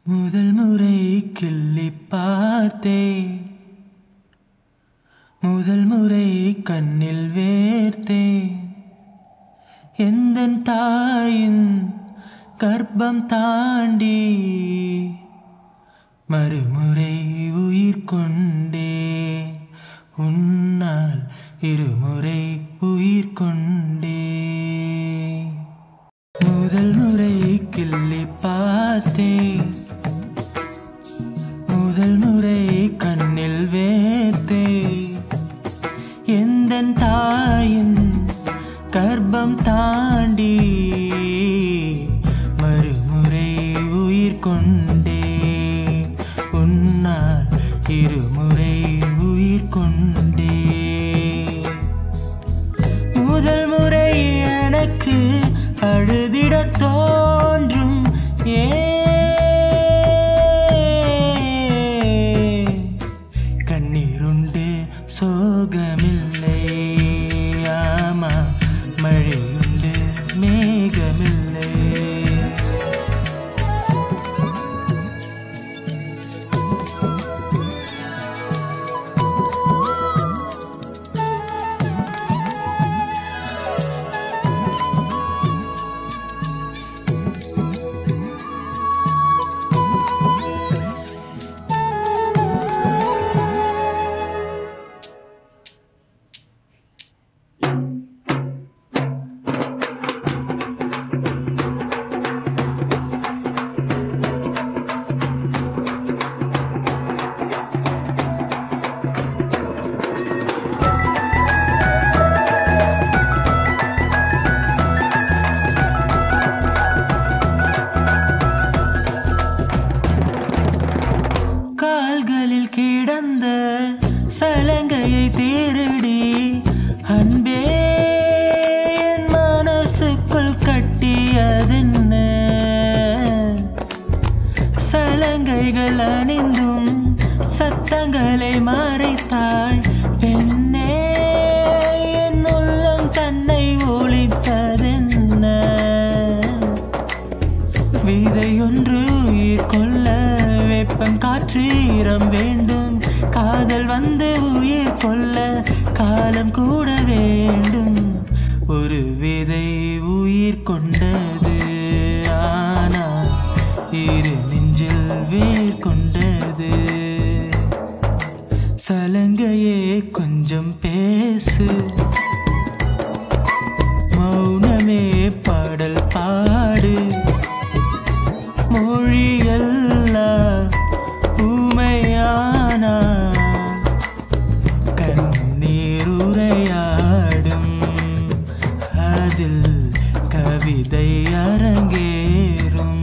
முதல் முறை கிள்ளி பார்த்தேன், முதல் முறை கண்ணில் வேர்த்தேன். எந்தன் தாயின் கர்ப்பம் தாண்டி மறுமுறை உயிர் கொண்டேன். உன்னால் இருமுறை உயிர் கொண்டேன். முதல் முறை கிள்ளி பார்த்தேன், முதல் முறை கண்ணில் வேர்த்தேன். எந்தன் தாயின் கர்ப்பம் தாண்டி மறுமுறை உயிர் கொண்டேன். உன்னால் இருமுறை உயிர் கொண்டேன். முதல் முறை எனக்கு அழுதிட தோன்றும் கண்ணீருண்டு சோகமில்லை, ஆமா மழையுண்டு மேகமில்லை. கால்களில் கிடந்த சலங்கையை தேரடி அன்பே என் மனசுக்குள் கட்டியதென்ன. சலங்கைகள் அணிந்தும் சத்தங்களை மறைத்தாய் பெண்ணே, என் உள்ளம் தன்னை ஒளித்ததென்ன. விதையொன்று உயிர் கொள்ள வெப்பம் காற்று ஈரம் வேண்டும். காதல் வந்து உயிர் கொள்ள காலம் கூட வேண்டும். ஒரு விதை உயிர் கொண்டது, ஆனால் இரு நெஞ்சில் வேர் கொண்டது. சலங்கையே கொஞ்சம் பேசு, மௌனமே பாடல் பாடு. மொழியெல்லாம் ஊமையானா கண்ணீர் உரையாடும், அதில் கவிதை அரங்கேறும்.